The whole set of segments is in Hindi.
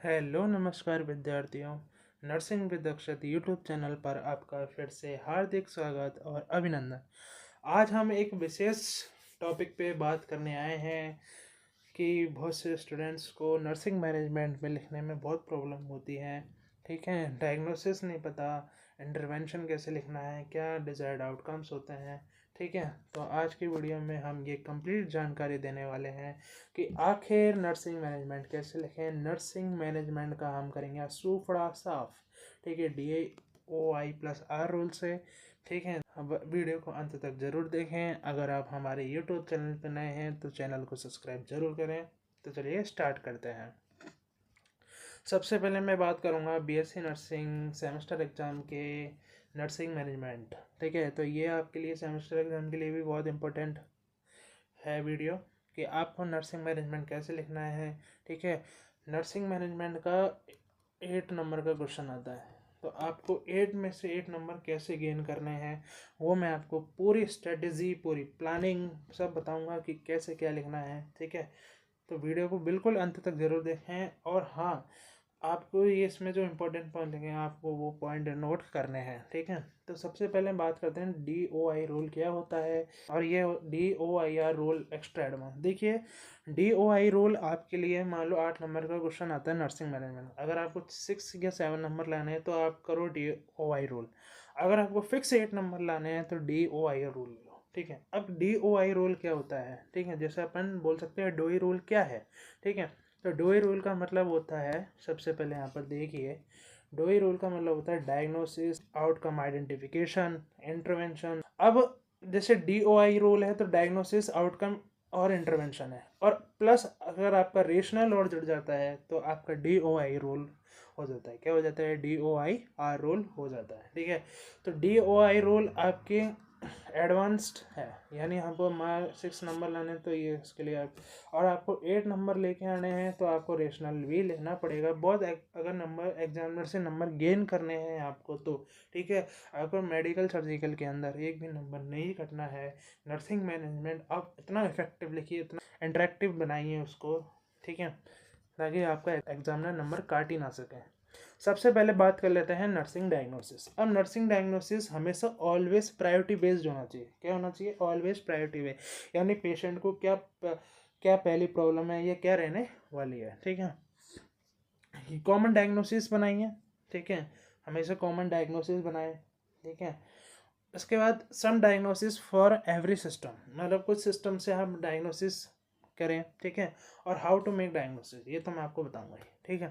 हेलो नमस्कार विद्यार्थियों। Nursing with Akshat YouTube channel पर आपका फिर से हार्दिक स्वागत और अभिनंदन। आज हम एक विशेष टॉपिक पे बात करने आए हैं कि बहुत से स्टूडेंट्स को नर्सिंग मैनेजमेंट में लिखने में बहुत प्रॉब्लम होती है। ठीक है, डायग्नोसिस नहीं पता, इंटरवेंशन कैसे लिखना है, क्या डिजायर्ड आउटकम्स होते हैं। ठीक है, तो आज की वीडियो में हम ये कंप्लीट जानकारी देने वाले हैं कि आखिर नर्सिंग मैनेजमेंट कैसे लिखें। नर्सिंग मैनेजमेंट का हम करेंगे सूफड़ा साफ। ठीक है, DOI+R रूल से। ठीक है, अब वीडियो को अंत तक ज़रूर देखें। अगर आप हमारे यूट्यूब चैनल पर नए हैं तो चैनल को सब्सक्राइब ज़रूर करें। तो चलिए स्टार्ट करते हैं। सबसे पहले मैं बात करूंगा BSc नर्सिंग सेमेस्टर एग्ज़ाम के नर्सिंग मैनेजमेंट। ठीक है, तो ये आपके लिए सेमेस्टर एग्ज़ाम के लिए भी बहुत इम्पोर्टेंट है वीडियो कि आपको नर्सिंग मैनेजमेंट कैसे लिखना है। ठीक है, नर्सिंग मैनेजमेंट का 8 नंबर का क्वेश्चन आता है, तो आपको 8 में से 8 नंबर कैसे गेन करने हैं वो मैं आपको पूरी स्ट्रेटजी, पूरी प्लानिंग सब बताऊंगा कि कैसे क्या लिखना है। ठीक है, तो वीडियो को बिल्कुल अंत तक ज़रूर देखें। और हाँ, आपको ये इसमें जो इम्पोर्टेंट पॉइंट लगे आपको वो पॉइंट नोट करने हैं। ठीक है, तो सबसे पहले बात करते हैं DOI रूल क्या होता है और ये DOIR रूल एक्स्ट्रा एडवांस। देखिए, DOI रूल आपके लिए मान लो 8 नंबर का क्वेश्चन आता है नर्सिंग मैनेजमेंट। अगर आपको 6 या 7 नंबर लाने हैं तो आप करो DOI रूल। अगर आपको फिक्स 8 नंबर लाने हैं तो DOIR रूल लो। ठीक है, अब DOI रूल क्या होता है? ठीक है, जैसे अपन बोल सकते हैं डोई रूल क्या है। ठीक है, तो डोई रूल का मतलब होता है, सबसे पहले यहाँ पर देखिए, डोई रूल का मतलब होता है डायग्नोसिस, आउटकम आइडेंटिफिकेशन, इंटरवेंशन। अब जैसे DOI रूल है तो डायग्नोसिस, आउटकम और इंटरवेंशन है, और प्लस अगर आपका रेशनल और जुड़ जाता है तो आपका DOI रूल हो जाता है। क्या हो जाता है? DOIR रूल हो जाता है। ठीक है, तो DOI रूल आपके एडवांस्ड है, यानी हमको 6 नंबर लाने तो ये इसके लिए और आपको 8 नंबर लेके आने हैं तो आपको रेशनल भी लेना पड़ेगा बहुत अगर नंबर एग्जामिनर से नंबर गेन करने हैं आपको तो। ठीक है, अगर मेडिकल सर्जिकल के अंदर एक भी नंबर नहीं कटना है, नर्सिंग मैनेजमेंट आप इतना इफेक्टिव लिखिए, इतना इंटरेक्टिव बनाइए उसको। ठीक है, ताकि आपका एग्जामिनर नंबर काट ही ना सके। सबसे पहले बात कर लेते हैं नर्सिंग डायग्नोसिस। अब नर्सिंग डायग्नोसिस हमेशा ऑलवेज प्रायोरिटी बेस्ड होना चाहिए। क्या होना चाहिए? ऑलवेज प्रायोरिटी बेस्ड, यानी पेशेंट को क्या क्या पहली प्रॉब्लम है, ये क्या रहने वाली है। ठीक है, कॉमन डायग्नोसिस बनाइए। ठीक है, हमेशा कॉमन डायग्नोसिस बनाए। ठीक है, उसके बाद सम डायग्नोसिस फॉर एवरी सिस्टम, मतलब कुछ सिस्टम से हम डायग्नोसिस करें। ठीक है, और हाउ टू मेक डायग्नोसिस ये तो मैं आपको बताऊंगा ही। ठीक है,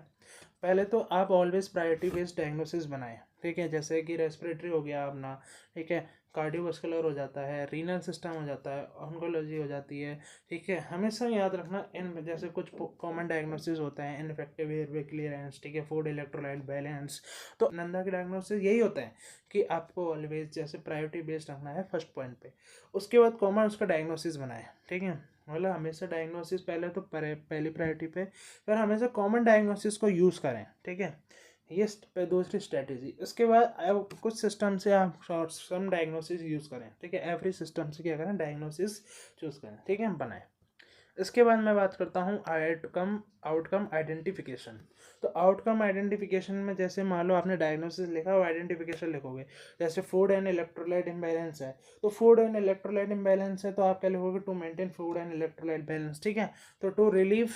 पहले तो आप ऑलवेज प्रायोरिटी बेस्ड डायग्नोसिस बनाएं। ठीक है, जैसे कि रेस्पिरेटरी हो गया अपना। ठीक है, कार्डियोवास्कुलर हो जाता है, रीनल सिस्टम हो जाता है, ऑन्कोलॉजी हो जाती है। ठीक है, हमेशा याद रखना इन जैसे कुछ कॉमन डायग्नोसिस होता है, इनफेक्टिव एयरवे क्लियरेंस, ठीक है, फूड इलेक्ट्रोलाइट बैलेंस। तो नंदा के डायग्नोसिस यही होता है कि आपको ऑलवेज जैसे प्रायोरिटी बेस्ड रखना है फर्स्ट पॉइंट पे। उसके बाद कॉमन उसका डायग्नोसिस बनाए। ठीक है, मतलब हमेशा डायग्नोसिस पहले तो पहली प्रायोरिटी पे, फिर हमेशा कॉमन डायग्नोसिस को यूज़ करें। ठीक है, ये दूसरी स्ट्रेटेजी। इसके बाद अब कुछ सिस्टम से आप शॉर्ट सम डायग्नोसिस यूज़ करें। ठीक है, एवरी सिस्टम से क्या करें? डायग्नोसिस चूज़ करें। ठीक है, बनाएं। इसके बाद मैं बात करता हूँ आउटकम आउटकम आइडेंटिफिकेशन। तो आउटकम आइडेंटिफिकेशन में जैसे मान लो आपने डायग्नोसिस लिखा और आइडेंटिफिकेशन लिखोगे। जैसे फूड एंड इलेक्ट्रोलाइट इम्बैलेंस है, तो फूड एंड इलेक्ट्रोलाइट इम्बैलेंस है तो आप क्या लिखोगे? To maintain food and electrolyte balance. ठीक है, तो टू रिलीव,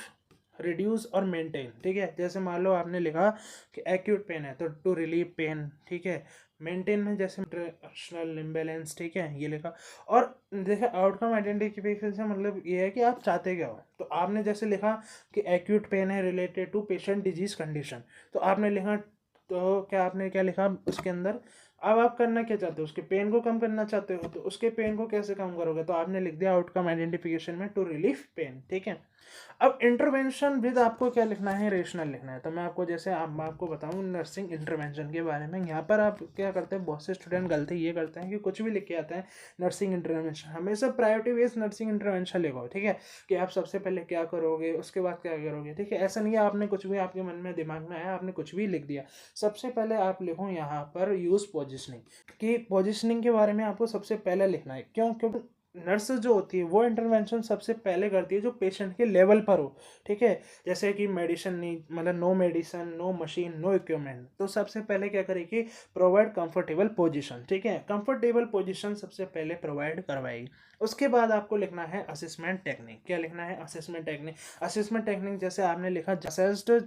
रिड्यूस और मेंटेन। ठीक है, जैसे मान लो आपने लिखा कि एक्यूट पेन है तो टू रिलीव पेन। ठीक है, मेंटेन में जैसे इंटरनेशनल इम्बैलेंस। ठीक है, ये लिखा। और देखिए, आउटकम आइडेंटिफिकेशन से मतलब ये है कि आप चाहते क्या हो। तो आपने जैसे लिखा कि एक्यूट पेन है related to patient disease condition, तो आपने लिखा, तो क्या आपने क्या लिखा उसके अंदर? अब आप करना क्या चाहते हो? उसके पेन को कम करना चाहते हो, तो उसके पेन को कैसे कम करोगे? तो आपने लिख दिया आउटकम आइडेंटिफिकेशन में टू रिलीफ पेन। ठीक है, अब इंटरवेंशन विद आपको क्या लिखना है? रेशनल लिखना है। तो मैं आपको जैसे मैं आपको बताऊं नर्सिंग इंटरवेंशन के बारे में। यहाँ पर आप क्या करते हैं, बहुत से स्टूडेंट गलती ये करते हैं कि कुछ भी लिख के आते हैं नर्सिंग इंटरवेंशन। हमेशा प्रायोरिटी बेस्ड नर्सिंग इंटरवेंशन लिखो। ठीक है, कि आप सबसे पहले क्या करोगे, उसके बाद क्या करोगे। ठीक है, ऐसा नहीं है आपने कुछ भी आपके मन में दिमाग में आया आपने कुछ भी लिख दिया। सबसे पहले आप लिखो यहाँ पर यूज पोजिशनिंग, कि पोजिशनिंग के बारे में आपको सबसे पहले लिखना है। क्यों? क्योंकि नर्स जो होती है वो इंटरवेंशन सबसे पहले करती है जो पेशेंट के लेवल पर हो, ठीक है। जैसे कि मेडिसिन नहीं, मतलब no medicine, no machine, no equipment, तो सबसे पहले क्या करेगी, प्रोवाइड कंफर्टेबल पोजीशन, ठीक है। कंफर्टेबल पोजीशन सबसे पहले प्रोवाइड करवाएगी। उसके बाद आपको लिखना है असेसमेंट टेक्निक। क्या लिखना है, असेसमेंट टेक्निक। असेसमेंट टेक्निक जैसे आपने लिखा असेस्ड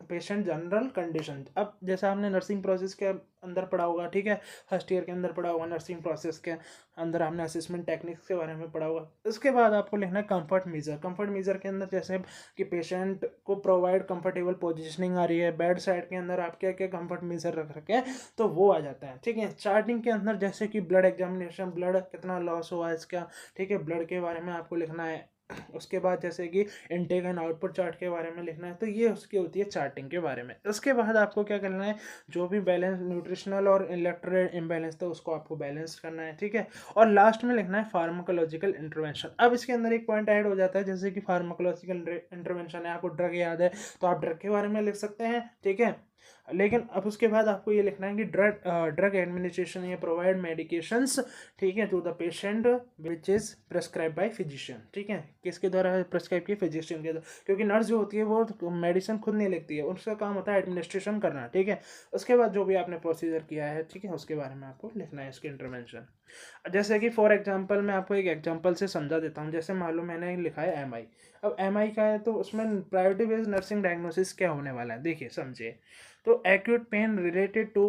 पेशेंट जनरल कंडीशन। अब जैसे आपने नर्सिंग प्रोसेस के अंदर पढ़ा होगा, ठीक है, फर्स्ट ईयर के अंदर पढ़ा होगा, नर्सिंग प्रोसेस के अंदर हमने असेसमेंट टेक्निक्स के बारे में पढ़ा होगा। उसके बाद आपको लिखना है कंफर्ट मेजर। कंफर्ट मेजर के अंदर जैसे कि पेशेंट को प्रोवाइड कंफर्टेबल पोजीशनिंग आ रही है, बेड साइड के अंदर आप क्या क्या कंफर्ट मेजर रख रखे हैं, तो वो आ जाता है, ठीक है। चार्टिंग के अंदर जैसे कि ब्लड एग्जामिनेशन, ब्लड कितना लॉस हुआ है इसका, ठीक है, ब्लड के बारे में आपको लिखना है। उसके बाद जैसे कि इनटेक एंड आउटपुट चार्ट के बारे में लिखना है, तो ये उसकी होती है चार्टिंग के बारे में। उसके बाद आपको क्या करना है, जो भी बैलेंस न्यूट्रिशनल और इलेक्ट्रोलाइट इम्बैलेंस था उसको आपको बैलेंस करना है, ठीक है। और लास्ट में लिखना है फार्माकोलॉजिकल इंटरवेंशन। अब इसके अंदर एक पॉइंट ऐड हो जाता है, जैसे कि फार्माकोलॉजिकल इंटरवेंशन है, आपको ड्रग याद है तो आप ड्रग के बारे में लिख सकते हैं, ठीक है। लेकिन अब उसके बाद आपको ये लिखना है कि ड्रग एडमिनिस्ट्रेशन या प्रोवाइड मेडिकेशंस, ठीक है, to the patient which is prescribe by physician, ठीक है। किसके द्वारा प्रेस्क्राइब की, फिजिशियन के द्वारा, क्योंकि नर्स जो होती है वो मेडिसिन खुद नहीं लिखती है, उसका काम होता है एडमिनिस्ट्रेशन करना, ठीक है। उसके बाद जो भी आपने प्रोसीजर किया है, ठीक है, उसके बारे में आपको लिखना है इसके इंटरवेंशन। जैसे कि फॉर एग्जांपल मैं आपको एक एग्जांपल से समझा देता हूँ। जैसे मालूम मैंने लिखा है एमआई। अब एमआई का है तो उसमें प्रायोरिटी बेस्ड नर्सिंग डायग्नोसिस क्या होने वाला है, देखिए समझिए। तो acute pain related to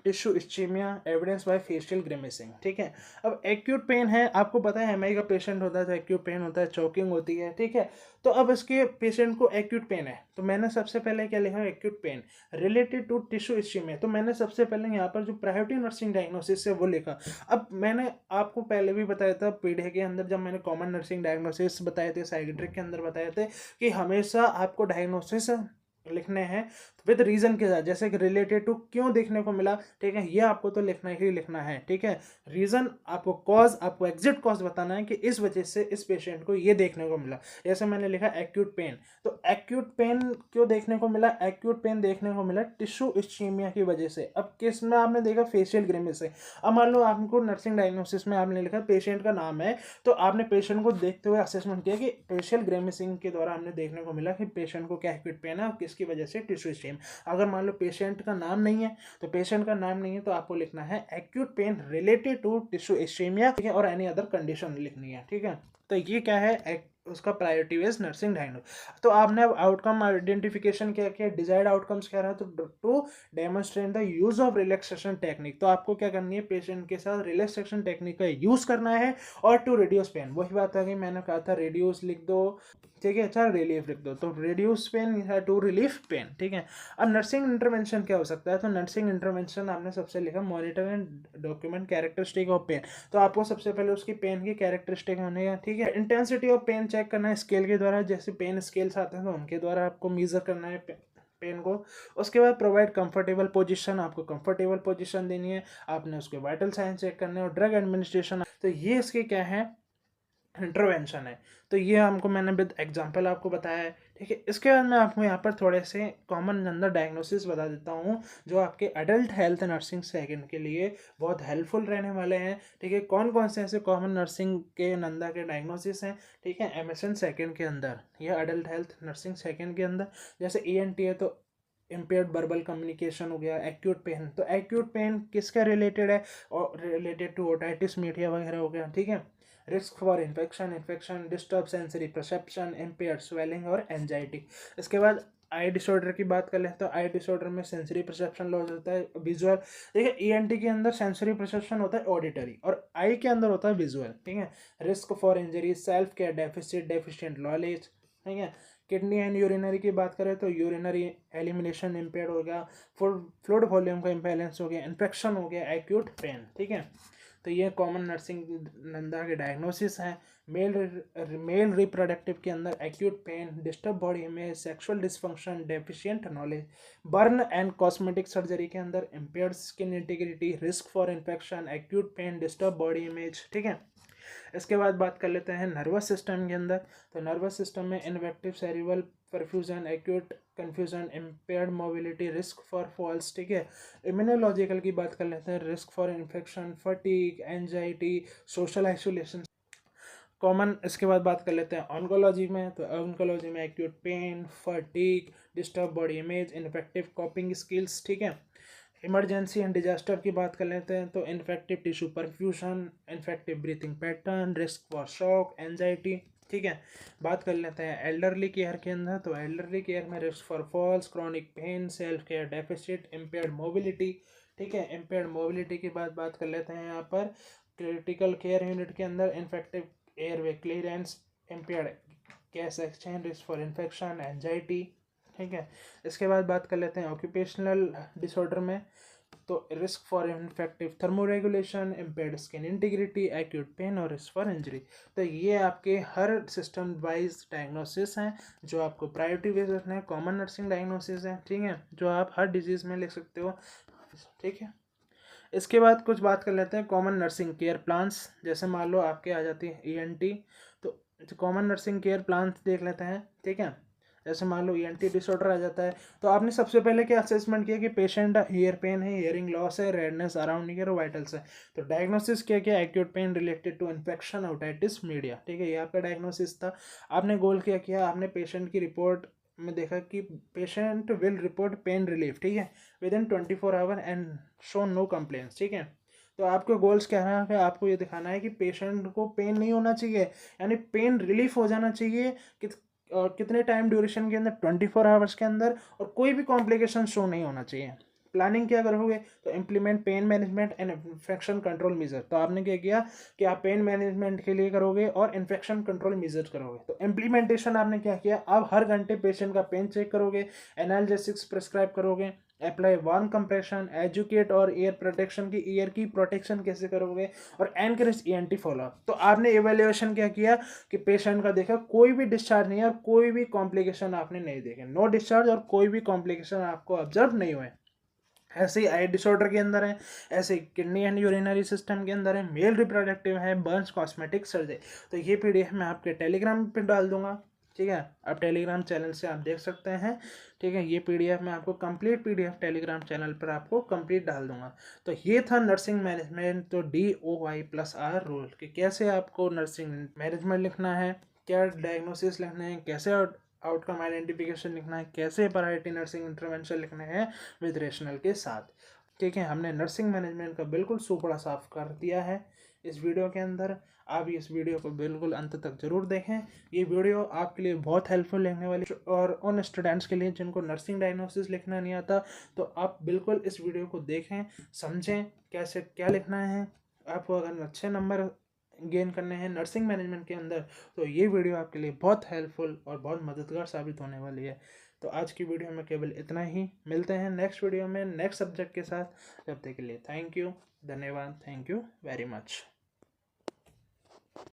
tissue ischemia evidence by facial grimacing, ठीक है। अब एक्यूट पेन है, आपको पता है एमआई का पेशेंट होता है तो एक्यूट पेन होता है, चोकिंग होती है, ठीक है। तो अब इसके पेशेंट को एक्यूट पेन है, तो मैंने सबसे पहले क्या लिखा, acute pain related to tissue ischemia, तो मैंने सबसे पहले यहाँ पर जो प्रायोरिटी नर्सिंग डायग्नोसिस है वो लिखा। अब मैंने आपको पहले भी बताया था पीढ़ी के अंदर, जब मैंने कॉमन नर्सिंग डायग्नोसिस बताए थे, साइकेट्रिक के अंदर बताए थे कि हमेशा आपको डायग्नोसिस लिखने हैं विद रीजन के साथ, जैसे कि रिलेटेड टू क्यों देखने को मिला, ठीक है, ये आपको तो लिखना ही लिखना है, ठीक है। रीजन आपको कॉज, आपको एग्जिट कॉज बताना है कि इस वजह से इस पेशेंट को ये देखने को मिला। जैसे मैंने लिखा एक्यूट पेन, तो एक्यूट पेन क्यों देखने को मिला, एक्यूट पेन देखने को मिला टिश्यू इस्चीमिया की वजह से। अब किस में आपने देखा, फेशियल ग्रिमेस से। अब मान लो आपको नर्सिंग डायग्नोसिस में आपने लिखा पेशेंट का नाम है, तो आपने पेशेंट को देखते हुए असेसमेंट किया कि फेशियल ग्रिमेसिंग के द्वारा हमने देखने को मिला कि पेशेंट को क्या एक्यूट पेन है और किसकी वजह से, टिश्यू इस्चीमिया। अगर मान लो पेशेंट का नाम नहीं है, तो पेशेंट का नाम नहीं है तो आपको लिखना है acute pain related to tissue ischemia, ठीक है, और एनी अदर कंडीशन लिखनी है, ठीक है। तो ये क्या है, उसका प्रायोरिटी बेस्ड नर्सिंग डायग्नोसिस। तो आपने अब आउटकम आइडेंटिफिकेशन क्या किया, डिजायर्ड आउटकम्स क्या रहा, तो to demonstrate the use of relaxation technique, तो आपको क्या करनी है, पेशेंट के साथ रिलैक्सेशन टेक्निक का यूज करना है। और टू रिड्यूस पेन, वही बात आ गई, मैंने कहा था रिड्यूस लिख दो, ठीक है, अच्छा रिलीफ लिख दो, तो रिड्यूस पेन है टू रिलीफ पेन, ठीक है। अब नर्सिंग इंटरवेंशन क्या हो सकता है, तो नर्सिंग इंटरवेंशन आपने सबसे लिखा monitor and document characteristic of pain, तो आपको सबसे पहले उसकी पेन की कैरेक्टरिस्टिक होने का, ठीक है। इंटेंसिटी ऑफ पेन चेक करना है स्केल के द्वारा, जैसे पेन स्केल्स आते हैं तो उनके द्वारा आपको मेजर करना है पेन को। उसके बाद प्रोवाइड कंफर्टेबल पोजीशन, आपको कंफर्टेबल पोजीशन देनी है, आपने उसके वाइटल साइन चेक करने हैं। और ड्रग एडमिनिस्ट्रेशन, तो ये इसके क्या है, इंटरवेंशन है। तो ये हमको मैंने विद एग्जांपल आपको बताया है, ठीक है। इसके बाद मैं आपको यहाँ पर थोड़े से कॉमन जनरल डायग्नोसिस बता देता हूँ जो आपके अडल्ट हेल्थ नर्सिंग सेकंड के लिए बहुत हेल्पफुल रहने वाले हैं, ठीक है। कौन कौन से ऐसे कॉमन नर्सिंग के नंदा के डायग्नोसिस हैं, ठीक है, एमएसएन सेकंड के अंदर, या अडल्ट हेल्थ नर्सिंग सेकंड के अंदर। जैसे ईएनटी है तो इम्पेयर्ड वर्बल कम्युनिकेशन हो गया। एक्यूट पेन, तो एक्यूट पेन किसका रिलेटेड है, और रिलेटेड टू ओटाइटिस मीडिया वगैरह हो गया, ठीक है। Risk for infection disturb sensory perception, impaired swelling और एंजाइटी। इसके बाद आई डिसऑर्डर की बात कर लें तो आई डिसऑर्डर में सेंसरी परसेप्शन लॉस होता है, विजुअल, देखिए ईएनटी के अंदर सेंसरी परसेप्शन होता है ऑडिटरी, और आई के अंदर होता है विजुअल, ठीक है। Risk for injury, self care deficit, deficient knowledge, ठीक है। किडनी एंड यूरिनरी की बात करें तो यूरिनरी एलिमिनेशन इम्पेयर हो गया, फ्लूइड वॉल्यूम का इम्बैलेंस हो गया, इन्फेक्शन हो गया, एक्यूट पेन, ठीक है। तो ये कॉमन नर्सिंग नंदा के डायग्नोसिस हैं। मेल रिप्रोडक्टिव के अंदर acute pain, disturb body image, sexual dysfunction, deficient knowledge. Burn and cosmetic surgery के अंदर impaired skin integrity, risk for infection, acute pain, disturb body image, ठीक है। इसके बाद बात कर लेते हैं नर्वस सिस्टम के अंदर, तो नर्वस सिस्टम में ineffective cerebral perfusion, acute confusion, impaired mobility, risk for falls, ठीक है। इम्यूनोलॉजिकल की बात कर लेते हैं, risk for infection, fatigue, anxiety, social isolation, common इसके बाद बात कर लेते हैं ऑन्कोलॉजी में। तो ऑन्कोलॉजी में acute pain, fatigue, disturb body image, ineffective कॉपिंग skills, ठीक है। इमरजेंसी एंड डिजास्टर की बात कर लेते हैं तो infective tissue perfusion, infective breathing pattern, risk for shock, anxiety, ठीक है। बात कर लेते हैं एल्डरली केयर के अंदर। तो एल्डरली केयर में risk for falls, chronic pain, self care deficit, impaired mobility, ठीक है। इम्पेयर्ड मोबिलिटी की बात कर लेते हैं यहाँ पर क्रिटिकल केयर यूनिट के अंदर infective airway clearance, impaired gas exchange, risk for infection, anxiety, ठीक है। इसके बाद बात कर लेते हैं ऑक्यूपेशनल डिसऑर्डर में। तो risk for infective thermoregulation, impaired skin integrity, acute pain और रिस्क फॉर इंजरी। तो ये आपके हर सिस्टम वाइज डायग्नोसिस हैं जो आपको प्रायोरिटी बेस रखना है। कॉमन नर्सिंग डायग्नोसिस है, ठीक है, जो आप हर डिजीज़ में लिख सकते हो, ठीक है। इसके बाद कुछ बात कर लेते हैं कॉमन नर्सिंग केयर प्लान्स। जैसे मान लो आपके आ जाती है ENT, तो कॉमन नर्सिंग केयर प्लान्स देख लेते हैं, ठीक है। जैसे मान लो ENT डिसऑर्डर आ जाता है तो आपने सबसे पहले क्या असेसमेंट किया कि पेशेंट ईयर पेन है, हीयरिंग लॉस है, रेडनेस अराउंड ईयर, वाइटल्स है। तो डायग्नोसिस क्या किया, acute pain related to infection, otitis media, ठीक है, ये आपका डायग्नोसिस था। आपने गोल क्या किया, आपने पेशेंट की रिपोर्ट में देखा कि patient will report pain relief, ठीक है, within 24 hour and show no complaints, ठीक है। तो आपके गोल्स क्या है कि आपको ये दिखाना है कि पेशेंट को पेन नहीं होना चाहिए, यानी पेन रिलीफ हो जाना चाहिए कि और कितने टाइम ड्यूरेशन के अंदर, 24 आवर्स के अंदर, और कोई भी कॉम्प्लिकेशन शो नहीं होना चाहिए। प्लानिंग क्या करोगे, तो implement pain management and infection control measure. तो आपने क्या किया कि आप पेन मैनेजमेंट के लिए करोगे और इन्फेक्शन कंट्रोल मेजर करोगे। तो इम्प्लीमेंटेशन आपने क्या किया, आप हर घंटे पेशेंट का पेन चेक करोगे, एनाल्जेसिक्स प्रिस्क्राइब करोगे, अप्लाई वार्म कंप्रेशन, एजुकेट और ईयर प्रोटेक्शन की ईयर की प्रोटेक्शन कैसे करोगे, और एनकरेज ENT फॉलोअप। तो आपने इवेल्युएशन क्या किया कि पेशेंट का देखा कोई भी डिस्चार्ज नहीं है और कोई भी कॉम्प्लिकेशन आपने नहीं देखे, नो डिस्चार्ज और कोई भी कॉम्प्लिकेशन आपको ऑब्जर्व नहीं हुए। ऐसे ही आई डिसऑर्डर के अंदर है, ऐसे किडनी एंड यूरिनरी सिस्टम के अंदर है, मेल रिप्रोडक्टिव है, बर्न्स कॉस्मेटिक सर्जरी। तो ये PDF मैं आपके टेलीग्राम पे डाल दूंगा, ठीक है। आप टेलीग्राम चैनल से आप देख सकते हैं, ठीक है। ये PDF मैं आपको कंप्लीट PDF टेलीग्राम चैनल पर आपको कंप्लीट डाल दूंगा। तो ये था नर्सिंग मैनेजमेंट, तो DOI+R रूल कि कैसे आपको नर्सिंग मैनेजमेंट लिखना है, क्या डायग्नोसिस लिखना है, कैसे आउटकम आइडेंटिफिकेशन लिखना है, कैसे प्रायोरिटी नर्सिंग इंटरवेंशन लिखने हैं विद रेशनल के साथ, ठीक है। हमने नर्सिंग मैनेजमेंट का बिल्कुल सूपड़ा साफ कर दिया है इस वीडियो के अंदर। आप इस वीडियो को बिल्कुल अंत तक जरूर देखें, ये वीडियो आपके लिए बहुत हेल्पफुल रहने वाली, और उन स्टूडेंट्स के लिए जिनको नर्सिंग डायग्नोसिस लिखना नहीं आता, तो आप बिल्कुल इस वीडियो को देखें, समझें कैसे क्या लिखना है। आपको अगर अच्छे नंबर गेन करने हैं नर्सिंग मैनेजमेंट के अंदर, तो ये वीडियो आपके लिए बहुत हेल्पफुल और बहुत मददगार साबित होने वाली है। तो आज की वीडियो में केवल इतना ही, मिलते हैं नेक्स्ट वीडियो में नेक्स्ट सब्जेक्ट के साथ। तब तक के लिए थैंक यू, धन्यवाद, थैंक यू वेरी मच।